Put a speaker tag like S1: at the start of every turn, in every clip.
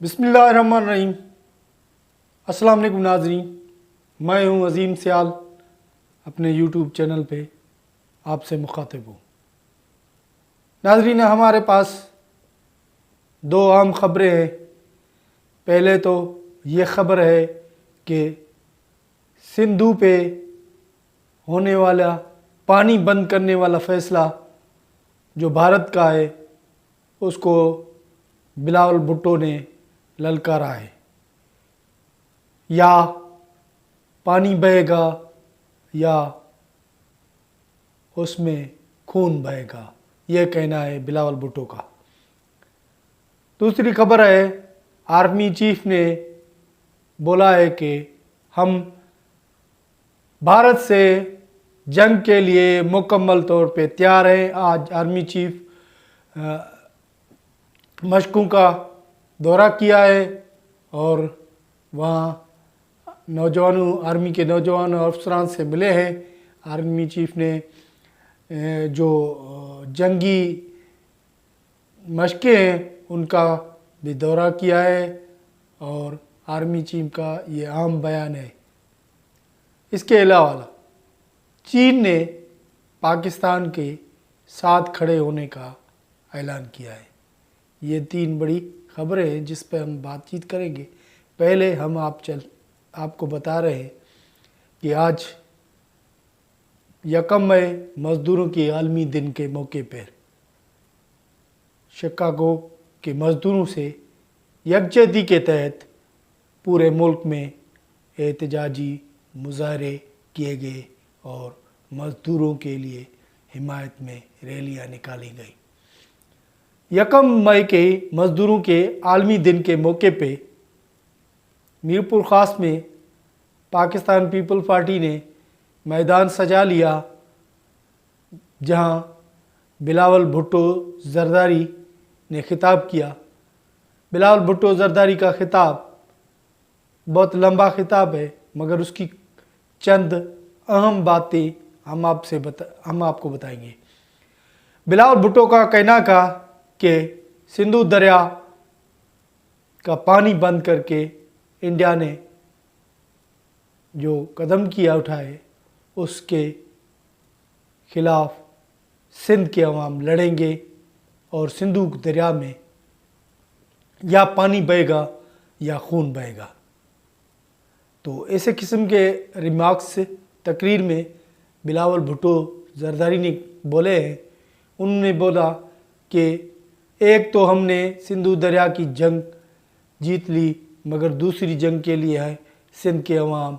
S1: بسم اللہ الرحمن الرحیم۔ السلام علیکم ناظرین، میں ہوں عظیم سیال، اپنے یوٹیوب چینل پہ آپ سے مخاطب ہوں۔ ناظرین، ہمارے پاس دو اہم خبریں ہیں۔ پہلے تو یہ خبر ہے کہ سندھو پہ ہونے والا پانی بند کرنے والا فیصلہ جو بھارت کا ہے اس کو بلاول بھٹو نے للکارا ہے۔ یا پانی بہے گا یا اس میں خون بہے گا، یہ کہنا ہے بلاول بھٹو کا۔ دوسری خبر ہے، آرمی چیف نے بولا ہے کہ ہم بھارت سے جنگ کے لیے مکمل طور پہ تیار ہیں۔ آج آرمی چیف مشقوں کا دورہ کیا ہے اور وہاں آرمی کے نوجوان افسران سے ملے ہیں۔ آرمی چیف نے جو جنگی مشقیں ہیں ان کا بھی دورہ کیا ہے اور آرمی چیف کا یہ عام بیان ہے۔ اس کے علاوہ چین نے پاکستان کے ساتھ کھڑے ہونے کا اعلان کیا ہے۔ یہ تین بڑی خبریں ہیں جس پہ ہم بات چیت کریں گے۔ پہلے ہم آپ کو بتا رہے ہیں کہ آج 1 مئی مزدوروں کے عالمی دن کے موقع پر شکاگو کے مزدوروں سے یکجہتی کے تحت پورے ملک میں احتجاجی مظاہرے کیے گئے اور مزدوروں کے لیے حمایت میں ریلیاں نکالی گئیں۔ 1 مئی کے مزدوروں کے عالمی دن کے موقع پہ میرپور خاص میں پاکستان پیپل پارٹی نے میدان سجا لیا، جہاں بلاول بھٹو زرداری نے خطاب کیا۔ بلاول بھٹو زرداری کا خطاب بہت لمبا خطاب ہے، مگر اس کی چند اہم باتیں ہم آپ کو بتائیں گے۔ بلاول بھٹو کا کہنا تھا کہ سندھو دریا کا پانی بند کر کے انڈیا نے جو قدم اٹھائے اس کے خلاف سندھ کے عوام لڑیں گے اور سندھو دریا میں یا پانی بہے گا یا خون بہے گا۔ تو ایسے قسم کے ریمارکس تقریر میں بلاول بھٹو زرداری نے بولے ہیں۔ انہوں نے بولا کہ ایک تو ہم نے سندھو دریا کی جنگ جیت لی، مگر دوسری جنگ کے لیے ہے سندھ کے عوام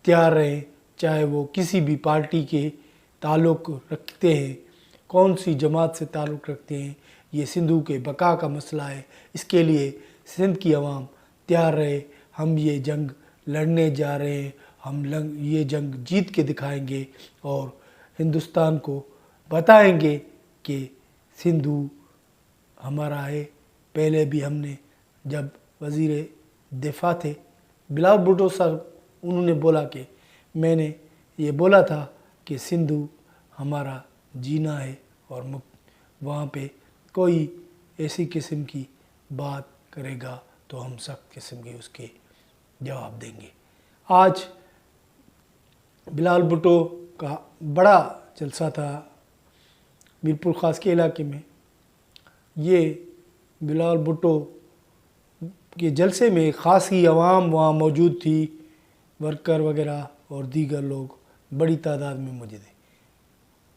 S1: تیار رہیں، چاہے وہ کسی بھی پارٹی کے تعلق رکھتے ہیں، کون سی جماعت سے تعلق رکھتے ہیں۔ یہ سندھو کے بقا کا مسئلہ ہے، اس کے لیے سندھ کی عوام تیار رہے۔ ہم یہ جنگ لڑنے جا رہے ہیں، ہم یہ جنگ جیت کے دکھائیں گے اور ہندوستان کو بتائیں گے کہ سندھو ہمارا ہے۔ پہلے بھی ہم نے جب وزیر دفاع تھے بلاول بھٹو صاحب، انہوں نے بولا کہ میں نے یہ بولا تھا کہ سندھو ہمارا جینا ہے اور وہاں پہ کوئی ایسی قسم کی بات کرے گا تو ہم سخت قسم کے اس کے جواب دیں گے۔ آج بلاول بھٹو کا بڑا جلسہ تھا میرپور خاص کے علاقے میں۔ یہ بلاول بھٹو کے جلسے میں خاصی عوام وہاں موجود تھی، ورکر وغیرہ اور دیگر لوگ بڑی تعداد میں موجود ہیں۔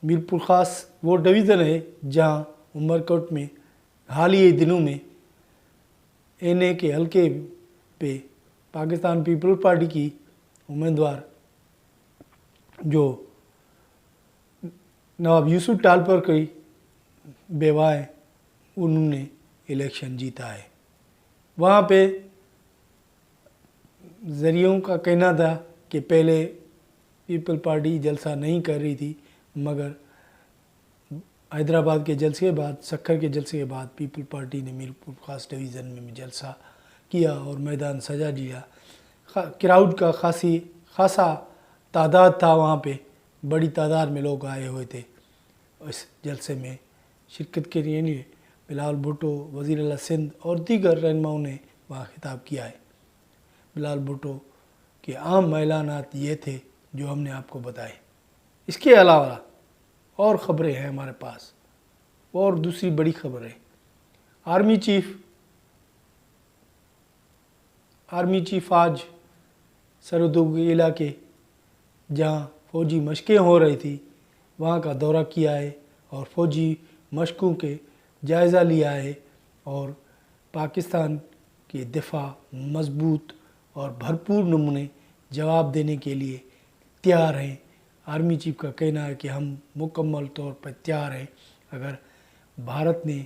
S1: میرپور خاص وہ ڈویژن ہے جہاں عمرکوٹ میں حالیہ دنوں میں این اے کے حلقے پہ پاکستان پیپل پارٹی کی امیدوار جو نواب یوسف ٹالپر کی بیوہ ہیں، انہوں نے الیکشن جیتا ہے۔ وہاں پہ ذریعوں کا کہنا تھا کہ پہلے پیپل پارٹی جلسہ نہیں کر رہی تھی، مگر حیدرآباد کے جلسے کے بعد، سکھر کے جلسے کے بعد پیپل پارٹی نے میرپور خاص ڈویژن میں جلسہ کیا اور میدان سجا لیا۔ کراؤڈ کا خاصا تعداد تھا، وہاں پہ بڑی تعداد میں لوگ آئے ہوئے تھے اس جلسے میں شرکت کے لیے۔ بلاول بھٹو، وزیر اعلیٰ سندھ اور دیگر رہنماؤں نے وہاں خطاب کیا ہے۔ بلاول بھٹو کے عام اعلانات یہ تھے جو ہم نے آپ کو بتائے۔ اس کے علاوہ اور خبریں ہیں ہمارے پاس، اور دوسری بڑی خبر ہے، آرمی چیف آج سرحدوں کے علاقے جہاں فوجی مشقیں ہو رہی تھی وہاں کا دورہ کیا ہے اور فوجی مشقوں کے جائزہ لیا ہے، اور پاکستان کے دفاع مضبوط اور بھرپور نمونے جواب دینے کے لیے تیار ہیں۔ آرمی چیف کا کہنا ہے کہ ہم مکمل طور پر تیار ہیں، اگر بھارت نے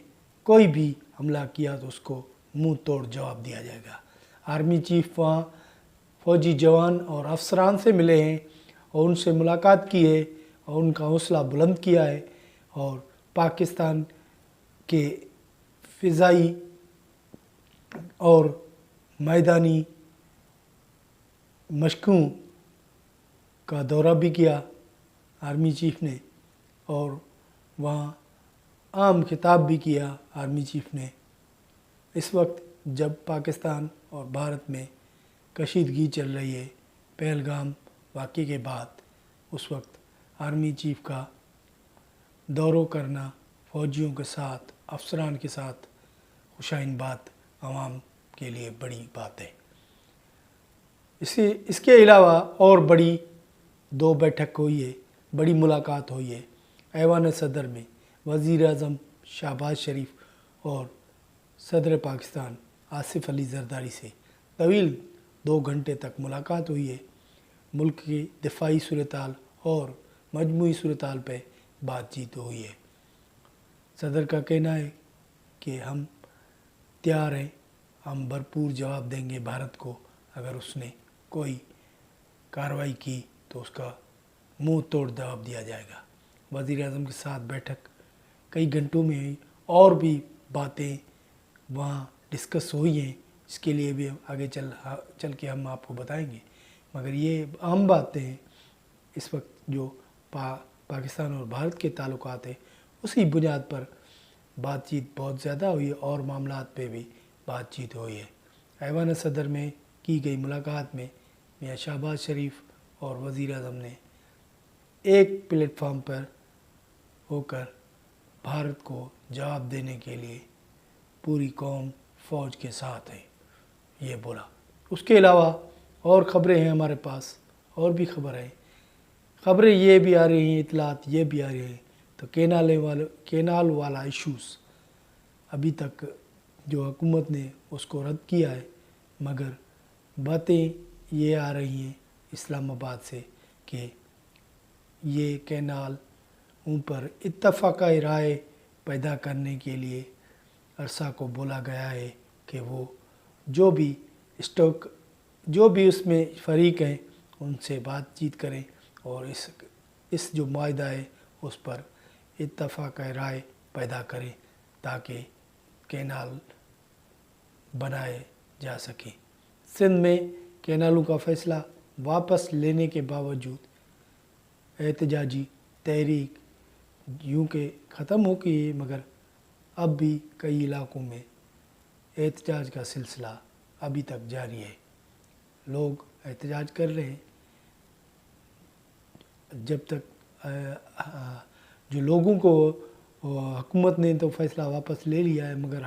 S1: کوئی بھی حملہ کیا تو اس کو منہ توڑ جواب دیا جائے گا۔ آرمی چیف وہاں فوجی جوان اور افسران سے ملے ہیں اور ان سے ملاقات کی ہے اور ان کا حوصلہ بلند کیا ہے، اور پاکستان کے فضائی اور میدانی مشقوں کا دورہ بھی کیا آرمی چیف نے، اور وہاں عام خطاب بھی کیا آرمی چیف نے۔ اس وقت جب پاکستان اور بھارت میں کشیدگی چل رہی ہے پہلگام واقعے کے بعد، اس وقت آرمی چیف کا دوروں کرنا فوجیوں کے ساتھ، افسران کے ساتھ خوشائن بات عوام کے لیے بڑی بات ہے۔ اس کے علاوہ اور بڑی 2 بیٹھک ہوئی ہے، بڑی ملاقات ہوئی ہے ایوان صدر میں۔ وزیر اعظم شہباز شریف اور صدر پاکستان آصف علی زرداری سے طویل 2 گھنٹے تک ملاقات ہوئی ہے۔ ملک کی دفاعی صورتحال اور مجموعی صورتحال پہ بات چیت ہوئی ہے۔ صدر کا کہنا ہے کہ ہم تیار ہیں، ہم بھرپور جواب دیں گے بھارت کو، اگر اس نے کوئی کارروائی کی تو اس کا منہ توڑ جواب دیا جائے گا۔ وزیر اعظم کے ساتھ بیٹھک کئی گھنٹوں میں ہوئی، اور بھی باتیں وہاں ڈسکس ہوئی ہیں، اس کے لیے بھی آگے چل کے ہم آپ کو بتائیں گے، مگر یہ اہم باتیں ہیں اس وقت جو پاکستان اور بھارت کے تعلقات ہیں، اسی بنیاد پر بات چیت بہت زیادہ ہوئی ہے اور معاملات پہ بھی بات چیت ہوئی ہے۔ ایوان صدر میں کی گئی ملاقات میں میاں شہباز شریف اور وزیر اعظم نے ایک پلیٹ فارم پر ہو کر بھارت کو جواب دینے کے لیے پوری قوم فوج کے ساتھ ہے، یہ بولا۔ اس کے علاوہ اور خبریں ہیں ہمارے پاس، اور بھی خبریں یہ بھی آ رہی ہیں، اطلاعات یہ بھی آ رہی ہیں، تو کینال والا ایشوز ابھی تک جو حکومت نے اس کو رد کیا ہے، مگر باتیں یہ آ رہی ہیں اسلام آباد سے کہ یہ کینال پر اتفاق رائے پیدا کرنے کے لیے عرصہ کو بولا گیا ہے کہ وہ جو بھی اس میں فریق ہیں ان سے بات چیت کریں اور اس جو معاہدہ ہے اس پر اتفاق رائے پیدا کریں تاکہ کینال بنائے جا سکیں۔ سندھ میں کینالوں کا فیصلہ واپس لینے کے باوجود احتجاجی تحریک یوں کہ ختم ہو گئی ہے، مگر اب بھی کئی علاقوں میں احتجاج کا سلسلہ ابھی تک جاری ہے، لوگ احتجاج کر رہے ہیں۔ جب تک جو لوگوں کو حکومت نے تو فیصلہ واپس لے لیا ہے، مگر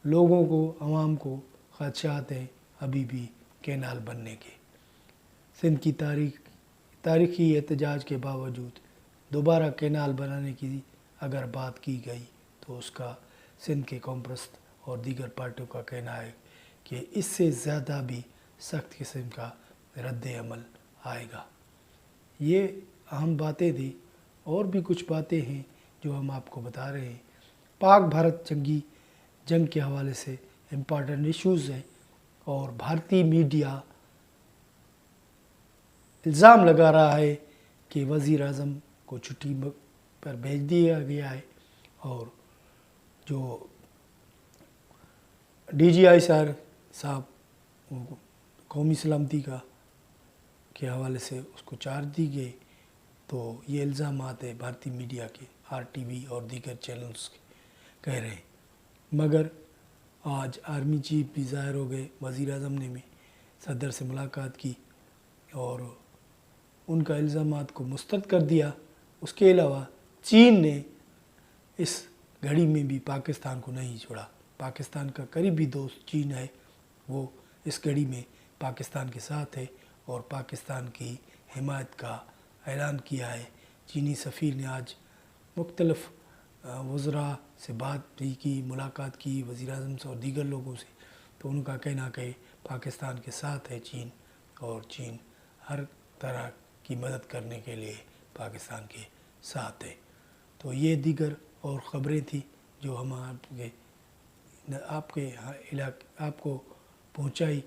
S1: لوگوں کو، عوام کو خدشات ہیں ابھی بھی کینال بننے کے۔ سندھ کی تاریخی احتجاج کے باوجود دوبارہ کینال بنانے کی اگر بات کی گئی تو اس کا سندھ کے قوم پرست اور دیگر پارٹیوں کا کہنا ہے کہ اس سے زیادہ بھی سخت قسم کا رد عمل آئے گا۔ یہ اہم باتیں تھیں، اور بھی کچھ باتیں ہیں جو ہم آپ کو بتا رہے ہیں۔ پاک بھارت جنگ کے حوالے سے امپارٹنٹ ایشوز ہیں، اور بھارتی میڈیا الزام لگا رہا ہے کہ وزیر اعظم کو چھٹی پر بھیج دیا گیا ہے، اور جو ڈی جی آئی صاحب قومی سلامتی کے حوالے سے اس کو چارج دی گئی، تو یہ الزامات ہے بھارتی میڈیا کے، آر ٹی وی اور دیگر چینلز کہہ رہے ہیں۔ مگر آج آرمی چیف بھی ظاہر ہو گئے، وزیر اعظم نے بھی صدر سے ملاقات کی اور ان کا الزامات کو مسترد کر دیا۔ اس کے علاوہ چین نے اس گھڑی میں بھی پاکستان کو نہیں چھوڑا۔ پاکستان کا قریبی دوست چین ہے، وہ اس گھڑی میں پاکستان کے ساتھ ہے اور پاکستان کی حمایت کا اعلان کیا ہے۔ چینی سفیر نے آج مختلف وزراء سے بات بھی کی، ملاقات کی، وزیر اعظم سے اور دیگر لوگوں سے، تو ان کا کہنا کہ پاکستان کے ساتھ ہے چین اور چین ہر طرح کی مدد کرنے کے لیے پاکستان کے ساتھ ہے۔ تو یہ دیگر اور خبریں تھیں جو ہم آپ کو پہنچائی،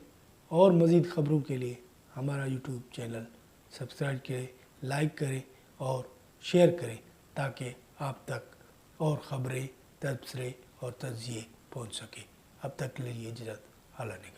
S1: اور مزید خبروں کے لیے ہمارا یوٹیوب چینل سبسکرائب کریں، لائک کریں اور شیئر کریں تاکہ آپ تک اور خبریں، تبصرے اور تجزیے پہنچ سکیں۔ اب تک کے لیے اجازت، اللہ نے